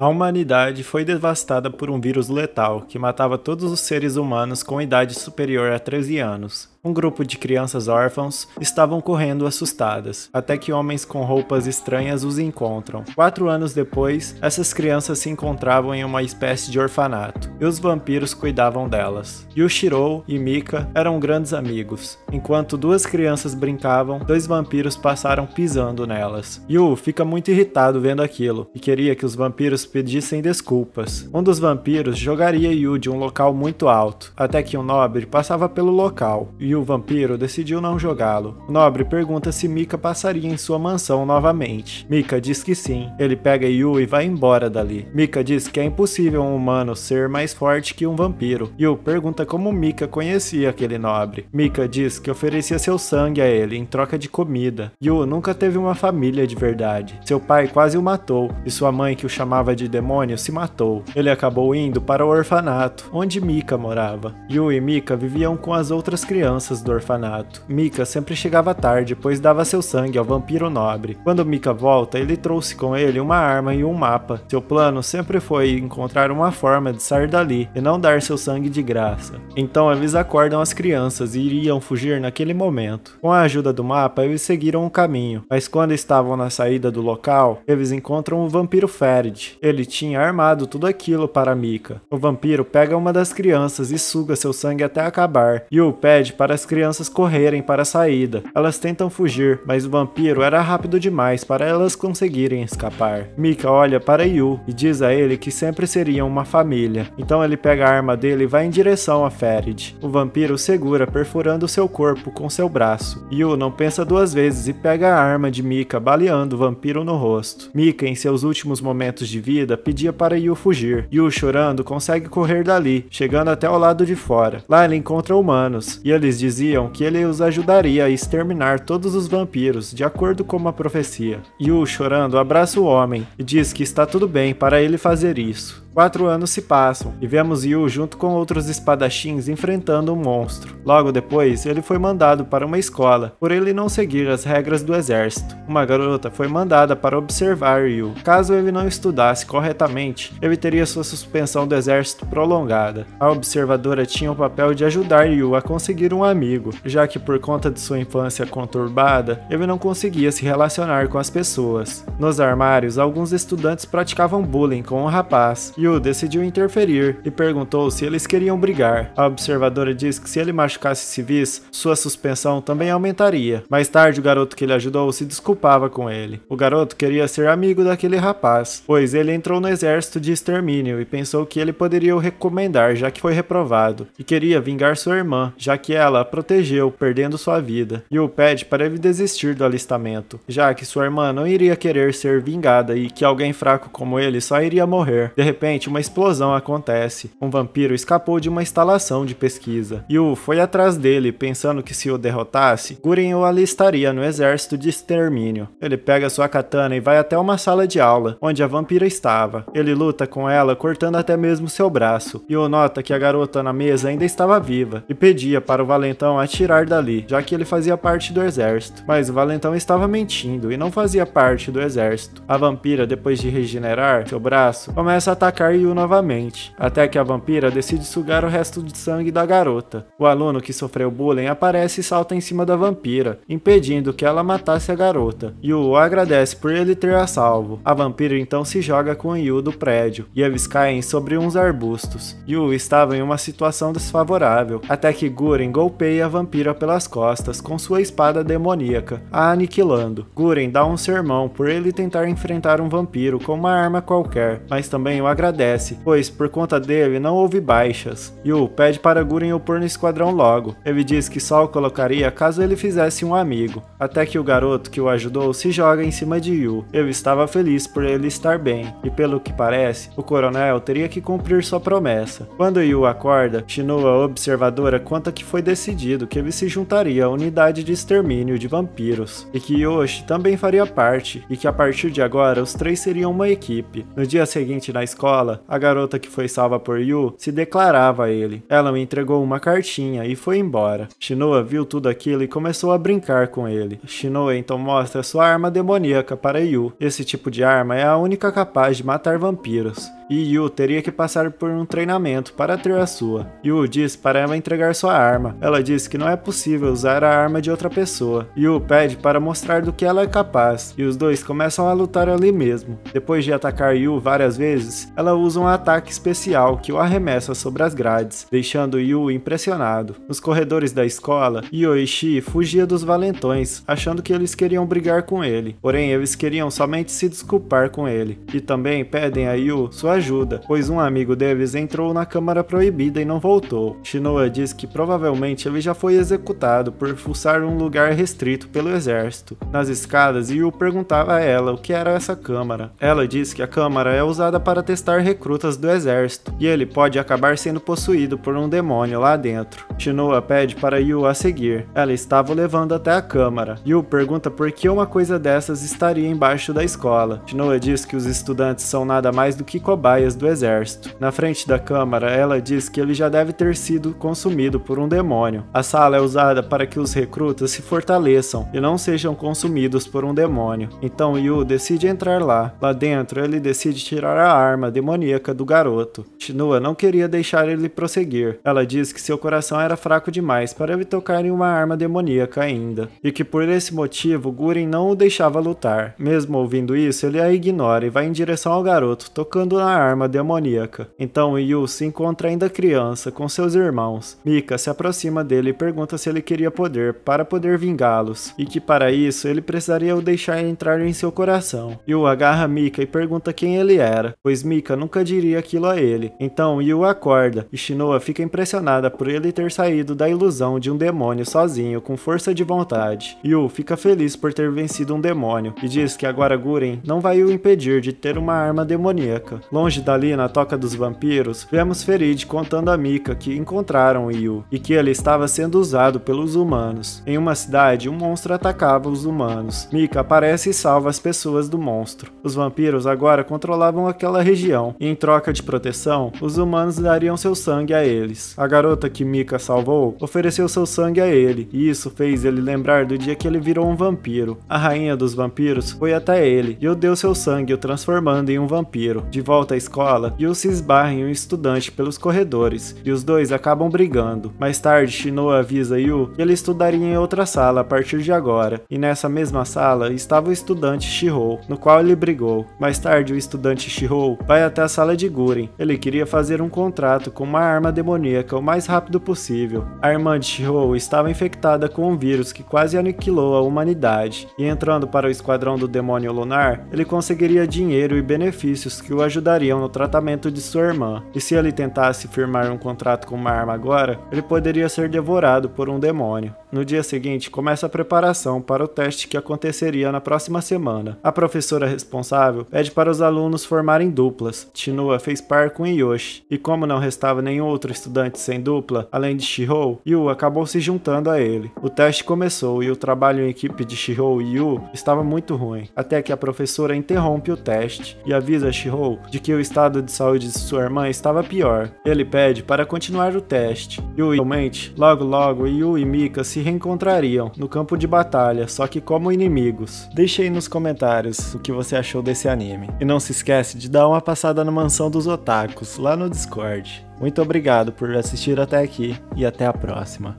A humanidade foi devastada por um vírus letal que matava todos os seres humanos com idade superior a 13 anos. Um grupo de crianças órfãos estavam correndo assustadas, até que homens com roupas estranhas os encontram. 4 anos depois, essas crianças se encontravam em uma espécie de orfanato, e os vampiros cuidavam delas. Yushiro e Mika eram grandes amigos. Enquanto duas crianças brincavam, 2 vampiros passaram pisando nelas. Yu fica muito irritado vendo aquilo, e queria que os vampiros pedissem desculpas. Um dos vampiros jogaria Yu de um local muito alto, até que um nobre passava pelo local, e o vampiro decidiu não jogá-lo. O nobre pergunta se Mika passaria em sua mansão novamente. Mika diz que sim. Ele pega Yu e vai embora dali. Mika diz que é impossível um humano ser mais forte que um vampiro. Yu pergunta como Mika conhecia aquele nobre. Mika diz que oferecia seu sangue a ele em troca de comida. Yu nunca teve uma família de verdade. Seu pai quase o matou, e sua mãe, que o chamava de demônio, se matou. Ele acabou indo para o orfanato, onde Mika morava. Yu e Mika viviam com as outras crianças do orfanato. Mika sempre chegava tarde, pois dava seu sangue ao vampiro nobre. Quando Mika volta, ele trouxe com ele uma arma e um mapa. Seu plano sempre foi encontrar uma forma de sair dali e não dar seu sangue de graça. Então eles acordam as crianças e iriam fugir naquele momento. Com a ajuda do mapa, eles seguiram o caminho, mas quando estavam na saída do local, eles encontram o vampiro Ferid. Ele tinha armado tudo aquilo para Mika. O vampiro pega uma das crianças e suga seu sangue até acabar, e o pede para as crianças correrem para a saída. Elas tentam fugir, mas o vampiro era rápido demais para elas conseguirem escapar. Mika olha para Yu e diz a ele que sempre seriam uma família. Então ele pega a arma dele e vai em direção a Ferid. O vampiro o segura, perfurando seu corpo com seu braço. Yu não pensa 2 vezes e pega a arma de Mika, baleando o vampiro no rosto. Mika, em seus últimos momentos de vida, pedia para Yu fugir. Yu, chorando, consegue correr dali, chegando até o lado de fora. Lá ele encontra humanos, e eles diziam que ele os ajudaria a exterminar todos os vampiros, de acordo com uma profecia. Yu, chorando, abraça o homem e diz que está tudo bem para ele fazer isso. 4 anos se passam, e vemos Yu junto com outros espadachins enfrentando um monstro. Logo depois, ele foi mandado para uma escola, por ele não seguir as regras do exército. Uma garota foi mandada para observar Yu. Caso ele não estudasse corretamente, ele teria sua suspensão do exército prolongada. A observadora tinha o papel de ajudar Yu a conseguir um amigo, já que por conta de sua infância conturbada, ele não conseguia se relacionar com as pessoas. Nos armários, alguns estudantes praticavam bullying com o rapaz. Yu decidiu interferir e perguntou se eles queriam brigar. A observadora diz que se ele machucasse civis, sua suspensão também aumentaria. Mais tarde, o garoto que ele ajudou se desculpava com ele. O garoto queria ser amigo daquele rapaz, pois ele entrou no exército de extermínio e pensou que ele poderia o recomendar, já que foi reprovado, e queria vingar sua irmã, já que ela a protegeu, perdendo sua vida. Yu pede para ele desistir do alistamento, já que sua irmã não iria querer ser vingada e que alguém fraco como ele só iria morrer. De repente, uma explosão acontece. Um vampiro escapou de uma instalação de pesquisa. Yu foi atrás dele, pensando que se o derrotasse, Guren o alistaria no exército de extermínio. Ele pega sua katana e vai até uma sala de aula, onde a vampira estava. Ele luta com ela, cortando até mesmo seu braço. Yu nota que a garota na mesa ainda estava viva, e pedia para o valentão atirar dali, já que ele fazia parte do exército. Mas o valentão estava mentindo, e não fazia parte do exército. A vampira, depois de regenerar seu braço, começa a atacar Yu novamente, até que a vampira decide sugar o resto de sangue da garota. O aluno que sofreu bullying aparece e salta em cima da vampira, impedindo que ela matasse a garota. Yu o agradece por ele ter a salvo. A vampira então se joga com Yu do prédio, e eles caem sobre uns arbustos. Yu estava em uma situação desfavorável, até que Guren golpeia a vampira pelas costas com sua espada demoníaca, a aniquilando. Guren dá um sermão por ele tentar enfrentar um vampiro com uma arma qualquer, mas também o agradece, pois por conta dele não houve baixas. Yu pede para Guren o pôr no esquadrão logo. Ele diz que só o colocaria caso ele fizesse um amigo, até que o garoto que o ajudou se joga em cima de Yu. Ele estava feliz por ele estar bem, e pelo que parece, o coronel teria que cumprir sua promessa. Quando Yu acorda, Shinu, a observadora, conta que foi decidido que ele se juntaria à unidade de extermínio de vampiros, e que Yoshi também faria parte, e que a partir de agora os 3 seriam uma equipe. No dia seguinte na escola, escola, a garota que foi salva por Yu se declarava a ele. Ela me entregou uma cartinha e foi embora. Shinoa viu tudo aquilo e começou a brincar com ele. Shinoa então mostra sua arma demoníaca para Yu. Esse tipo de arma é a única capaz de matar vampiros. E Yu teria que passar por um treinamento para ter a sua. Yu diz para ela entregar sua arma. Ela diz que não é possível usar a arma de outra pessoa. Yu pede para mostrar do que ela é capaz, e os dois começam a lutar ali mesmo. Depois de atacar Yu várias vezes, ela usa um ataque especial que o arremessa sobre as grades, deixando Yu impressionado. Nos corredores da escola, Yoichi fugia dos valentões, achando que eles queriam brigar com ele, porém eles queriam somente se desculpar com ele, e também pedem a Yu sua ajuda, pois um amigo deles entrou na Câmara Proibida e não voltou. Shinoa diz que provavelmente ele já foi executado por fuçar um lugar restrito pelo exército. Nas escadas, Yu perguntava a ela o que era essa câmara. Ela diz que a câmara é usada para testar recrutas do exército, e ele pode acabar sendo possuído por um demônio lá dentro. Shinoa pede para Yu a seguir. Ela estava o levando até a câmara. Yu pergunta por que uma coisa dessas estaria embaixo da escola. Shinoa diz que os estudantes são nada mais do que cobaias do exército. Na frente da câmara, ela diz que ele já deve ter sido consumido por um demônio. A sala é usada para que os recrutas se fortaleçam e não sejam consumidos por um demônio. Então Yu decide entrar lá. Lá dentro, ele decide tirar a arma demoníaca do garoto. Shinoa não queria deixar ele prosseguir. Ela diz que seu coração era fraco demais para ele tocar em uma arma demoníaca ainda, e que por esse motivo Guren não o deixava lutar. Mesmo ouvindo isso, ele a ignora e vai em direção ao garoto, tocando na arma demoníaca. Então Yu se encontra ainda criança com seus irmãos. Mika se aproxima dele e pergunta se ele queria poder para poder vingá-los, e que para isso ele precisaria o deixar entrar em seu coração. Yu agarra Mika e pergunta quem ele era, pois Mika nunca diria aquilo a ele. Então Yu acorda e Shinoa fica impressionada por ele ter saído da ilusão de um demônio sozinho com força de vontade. Yu fica feliz por ter vencido um demônio e diz que agora Guren não vai o impedir de ter uma arma demoníaca. Longe dali, na toca dos vampiros, vemos Ferid contando a Mika que encontraram Yu e que ele estava sendo usado pelos humanos. Em uma cidade, um monstro atacava os humanos. Mika aparece e salva as pessoas do monstro. Os vampiros agora controlavam aquela região e em troca de proteção, os humanos dariam seu sangue a eles. A garota que Mika salvou ofereceu seu sangue a ele, e isso fez ele lembrar do dia que ele virou um vampiro. A rainha dos vampiros foi até ele e o deu seu sangue, o transformando em um vampiro. De volta à escola, Yu se esbarra em um estudante pelos corredores, e os dois acabam brigando. Mais tarde, Shinoa avisa Yu que ele estudaria em outra sala a partir de agora, e nessa mesma sala estava o estudante Shihou, no qual ele brigou. Mais tarde, o estudante Shihou vai até a sala de Guren. Ele queria fazer um contrato com uma arma demoníaca o mais rápido possível. A irmã de Shihou estava infectada com um vírus que quase aniquilou a humanidade, e entrando para o esquadrão do demônio lunar, ele conseguiria dinheiro e benefícios que o ajudariam no tratamento de sua irmã. E se ele tentasse firmar um contrato com uma arma agora, ele poderia ser devorado por um demônio. No dia seguinte, começa a preparação para o teste que aconteceria na próxima semana. A professora responsável pede para os alunos formarem duplas. Shinoa fez par com Yoshi, e como não restava nenhum outro estudante sem dupla, além de Shihou, Yu acabou se juntando a ele. O teste começou e o trabalho em equipe de Shihou e Yu estava muito ruim, até que a professora interrompe o teste e avisa Shihou de que o estado de saúde de sua irmã estava pior. Ele pede para continuar o teste. Yu realmente, logo Yu e Mika se reencontrariam no campo de batalha, só que como inimigos. Deixe aí nos comentários o que você achou desse anime. E não se esquece de dar uma passada na Mansão dos Otakus, lá no Discord. Muito obrigado por assistir até aqui e até a próxima.